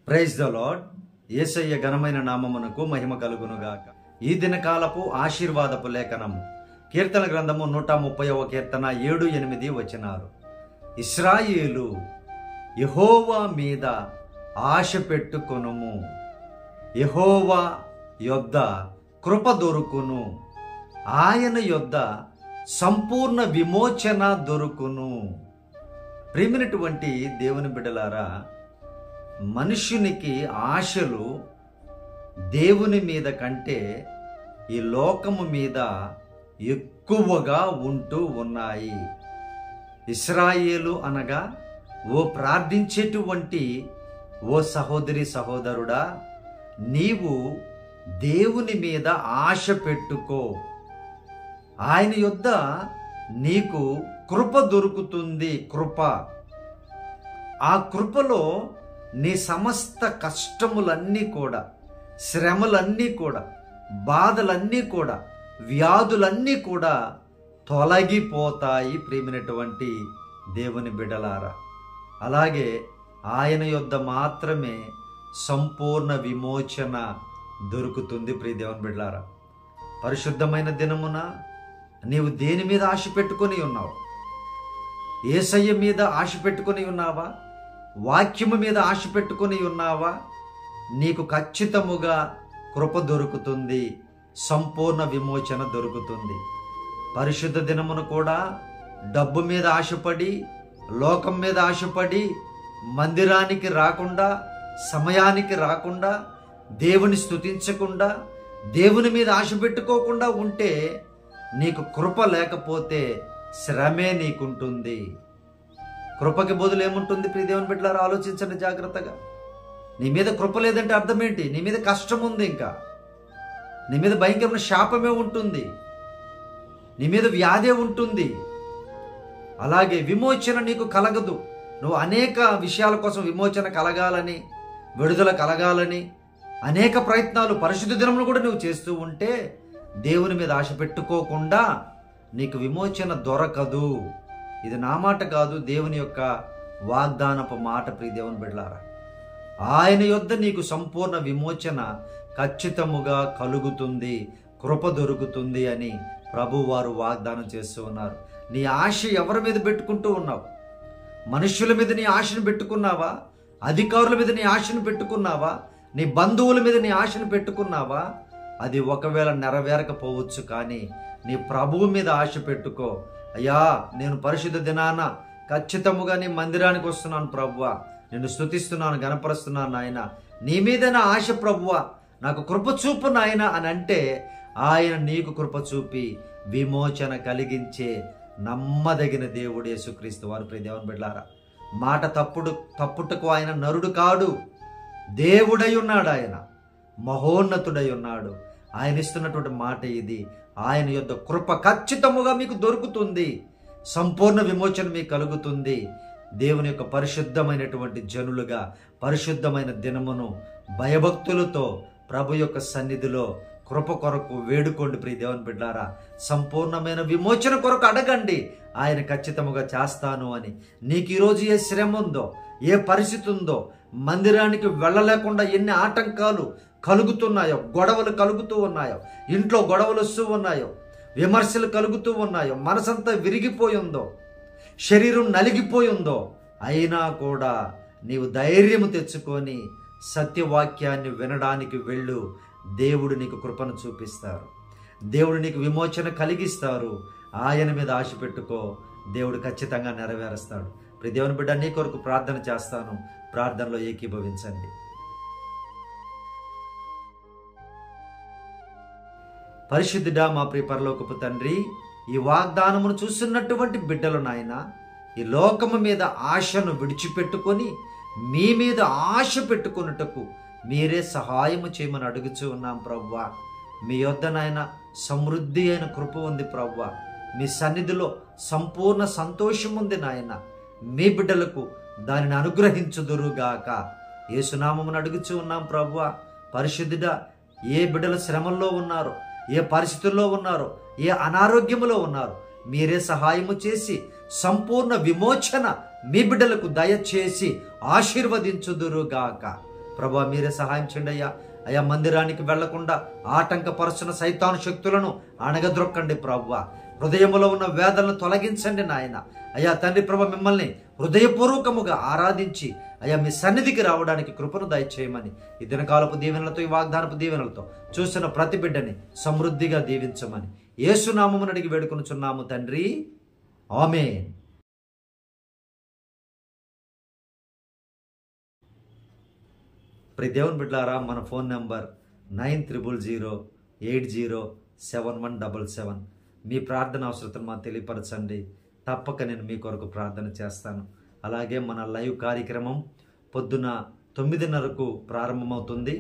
Praise the lord. యేసయ్య ఘనమైన నామమునకు మహిమ కలుగునుగాక. ఈ దినకాలపు ఆశీర్వాదపు లేఖనము కీర్తన గ్రంథము 130వ కీర్తన 7-8 వచనాలు. ఇశ్రాయేలు, యెహోవా మీద ఆశ పెట్టుకొనుము, యెహోవా యొద్ద కృప దొరుకును, ఆయన యొద్ద సంపూర్ణ విమోచన దొరుకును. ప్రియమైనటువంటి దేవుని బిడ్డలారా, మనుష్యునికి ఆశలు దేవుని మీద కంటే ఈ లోకము మీద ఎక్కువగా ఉంటూ ఉన్నాయి. ఇశ్రాయేలు అనగా ఓ ప్రార్థించేటువంటి ఓ సహోదరి సహోదరుడా, నీవు దేవుని మీద ఆశ పెట్టుకో, ఆయన యొద్ద నీకు కృప దొరుకుతుంది. కృప, ఆ కృపలో నీ సమస్త కష్టములన్నీ కూడా, శ్రమలన్నీ కూడా, బాధలన్నీ కూడా, వ్యాధులన్నీ కూడా తొలగిపోతాయి. ప్రియమైనటువంటి దేవుని బిడ్డలారా, అలాగే ఆయన యొద్ద మాత్రమే సంపూర్ణ విమోచన దొరుకుతుంది. ప్రియ దేవుని బిడ్డలారా, పరిశుద్ధమైన దినమున నీవు దేని మీద ఆశ పెట్టుకొని ఉన్నావు? యేసయ్య మీద ఆశ పెట్టుకొని ఉన్నావా? వాక్యము మీద ఆశ పెట్టుకొని ఉన్నావా? నీకు ఖచ్చితముగా కృప దొరుకుతుంది, సంపూర్ణ విమోచన దొరుకుతుంది. పరిశుద్ధ దినమును కూడా డబ్బు మీద ఆశపడి, లోకం మీద ఆశపడి, మందిరానికి రాకుండా, సమయానికి రాకుండా, దేవుని స్తుతించకుండా, దేవుని మీద ఆశ పెట్టుకోకుండా ఉంటే నీకు కృప లేకపోతే శ్రమే నీకుంటుంది. కృపకి బదులు ఏముంటుంది? ప్రియ దేవుని బిడ్డలారా, ఆలోచించండి జాగ్రత్తగా. నీ మీద కృప లేదంటే అర్థం ఏంటి? నీ మీద కష్టం ఉంది, ఇంకా నీ మీద భయంకరమైన శాపమే ఉంటుంది, నీ మీద వ్యాధే ఉంటుంది. అలాగే విమోచన నీకు కలగదు. నువ్వు అనేక విషయాల కోసం విమోచన కలగాలని, విడుదల కలగాలని అనేక ప్రయత్నాలు, పరిశుద్ధ దినములు కూడా నువ్వు చేస్తూ ఉంటే దేవుని మీద ఆశ పెట్టుకోకుండా నీకు విమోచన దొరకదు. ఇది నా మాట కాదు, దేవుని యొక్క వాగ్దానపు మాట. ప్రియ దేవుని బిడ్డలారా, ఆయన యొద్ద నీకు సంపూర్ణ విమోచన ఖచ్చితముగా కలుగుతుంది, కృప దొరుకుతుంది అని ప్రభువారు వాగ్దానం చేస్తూ ఉన్నారు. నీ ఆశ ఎవరి మీద పెట్టుకుంటూ ఉన్నావు? మనుష్యుల మీద నీ ఆశను పెట్టుకున్నావా? అధికారుల మీద నీ ఆశను పెట్టుకున్నావా? నీ బంధువుల మీద నీ ఆశను పెట్టుకున్నావా? అది ఒకవేళ నెరవేరకపోవచ్చు, కానీ నీ ప్రభువు మీద ఆశ పెట్టుకో. అయ్యా, నేను పరిశుద్ధ దినాన ఖచ్చితముగా నీ మందిరానికి వస్తున్నాను ప్రభువా, నిన్ను స్తుతిస్తున్నాను, గణపరుస్తున్నాను నాయన, నీ మీద నా ఆశ ప్రభువా, నాకు కృప చూపు నాయన అని అంటే ఆయన నీకు కృప చూపి విమోచన కలిగించే నమ్మదగిన దేవుడు యేసుక్రీస్తు వారు. ప్రియ దేవుని బిడ్డలారా, మాట తప్పుటకు ఆయన నరుడు కాడు, దేవుడై ఉన్నాడు, ఆయన మహోన్నతుడై ఉన్నాడు. ఆయన ఇస్తున్నటువంటి మాట ఇది. ఆయన యొద్ద కృప ఖచ్చితముగా మీకు దొరుకుతుంది, సంపూర్ణ విమోచన మీకు కలుగుతుంది. దేవుని యొక్క పరిశుద్ధమైనటువంటి జనులుగా పరిశుద్ధమైన దినమును భయభక్తులతో ప్రభు యొక్క సన్నిధిలో కృప కొరకు వేడుకోండి. ప్రియ దేవుని బిడ్డారా, సంపూర్ణమైన విమోచన కొరకు అడగండి, ఆయన ఖచ్చితముగా చేస్తాను అని. నీకు ఈరోజు ఏ శ్రమ ఉందో, ఏ పరిస్థితి ఉందో, మందిరానికి వెళ్ళలేకుండా ఎన్ని ఆటంకాలు కలుగుతున్నాయో, గొడవలు కలుగుతూ ఉన్నాయో, ఇంట్లో గొడవలు వస్తూ ఉన్నాయో, విమర్శలు కలుగుతూ ఉన్నాయో, మనసంతా విరిగిపోయిందో, శరీరం నలిగిపోయిందో, అయినా కూడా నీవు ధైర్యము తెచ్చుకొని సత్యవాక్యాన్ని వినడానికి వెళ్ళు. దేవుడు నీకు కృపను చూపిస్తారు, దేవుడు నీకు విమోచన కలిగిస్తారు. ఆయన మీద ఆశ పెట్టుకో, దేవుడు ఖచ్చితంగా నెరవేరుస్తాడు. ప్రియ దేవుని బిడ్డ, నీ కొరకు ప్రార్థన చేస్తాను, ప్రార్థనలో ఏకీభవించండి. పరిశుద్ధుడా, మా ప్రియ పరలోకపు తండ్రి, ఈ వాగ్దానమును చూస్తున్నటువంటి బిడ్డలు నాయన, ఈ లోకము మీద ఆశను విడిచిపెట్టుకొని మీ మీద ఆశ పెట్టుకొనుటకు మీరే సహాయము చేయమని అడుగుచూ ఉన్నాం ప్రభువా. మీ యొద్ద నాయన సమృద్ధి అయిన కృప ఉంది ప్రభువా, మీ సన్నిధిలో సంపూర్ణ సంతోషం ఉంది నాయన. మీ బిడ్డలకు దానిని అనుగ్రహించుదురుగాక. యేసునామమును అడుగుచూ ఉన్నాం ప్రభువా. పరిశుద్ధుడా, ఏ బిడ్డల శ్రమల్లో ఉన్నారో, ఏ పరిస్థితుల్లో ఉన్నారో, ఏ అనారోగ్యములో ఉన్నారో, మీరే సహాయము చేసి సంపూర్ణ విమోచన మీ బిడ్డలకు దయచేసి ఆశీర్వదించుదురుగాక. ప్రభా మీరే సహాయం చేయండి అయ్యా. అయ్యా మందిరానికి వెళ్లకుండా ఆటంకపరుచున్న సైతాను శక్తులను అణగద్రొక్కండి ప్రభువా. హృదయంలో ఉన్న వేదనను తొలగించండి నాయన. అయ్యా తండ్రి ప్రభ మిమ్మల్ని హృదయపూర్వకముగా ఆరాధించి అయ్యా మీ సన్నిధికి రావడానికి కృపను దయచేయమని ఈ దినకాలపు దీవెనలతో, ఈ వాగ్దానపు దీవెనలతో చూసిన ప్రతి బిడ్డని సమృద్ధిగా దీవించమని యేసు నామమున అడిగి వేడుకొనుచున్నాము తండ్రి, ఆమేన్. దేవుని బిడ్డలారా, మన ఫోన్ నెంబర్ 9000807177. మీ ప్రార్థన అవసరతను మాకు తెలియపరచండి. తప్పక నేను మీ కొరకు ప్రార్థన చేస్తాను. అలాగే మన లైవ్ కార్యక్రమం పొద్దున 9:30కు ప్రారంభమవుతుంది.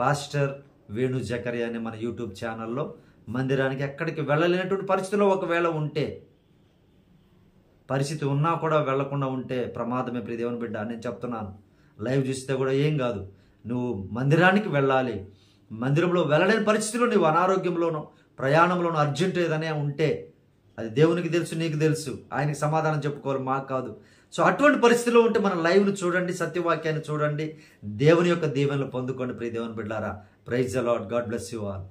పాస్టర్ వేణు జకరియా అనే మన యూట్యూబ్ ఛానల్లో. మందిరానికి ఎక్కడికి వెళ్ళలేనటువంటి పరిస్థితుల్లో ఒకవేళ ఉంటే, పరిస్థితి ఉన్నా కూడా వెళ్లకుండా ఉంటే ప్రమాదమే దేవుని బిడ్డ. నేను చెప్తున్నాను, లైవ్ చూస్తే కూడా ఏం కాదు. నువ్వు మందిరానికి వెళ్ళాలి. మందిరంలో వెళ్ళలేని పరిస్థితిలో నువ్వు అనారోగ్యంలోనో ప్రయాణంలోనో అర్జెంట్ ఏదైనా ఉంటే అది దేవునికి తెలుసు, నీకు తెలుసు. ఆయనకి సమాధానం చెప్పుకోవాలి, మాకు కాదు. సో అటువంటి పరిస్థితిలో ఉంటే మన లైవ్ను చూడండి, సత్యవాక్యాన్ని చూడండి, దేవుని యొక్క దీవెనలు పొందుకోండి. దేవుని బిడ్డలారా, praise the Lord. God bless you all.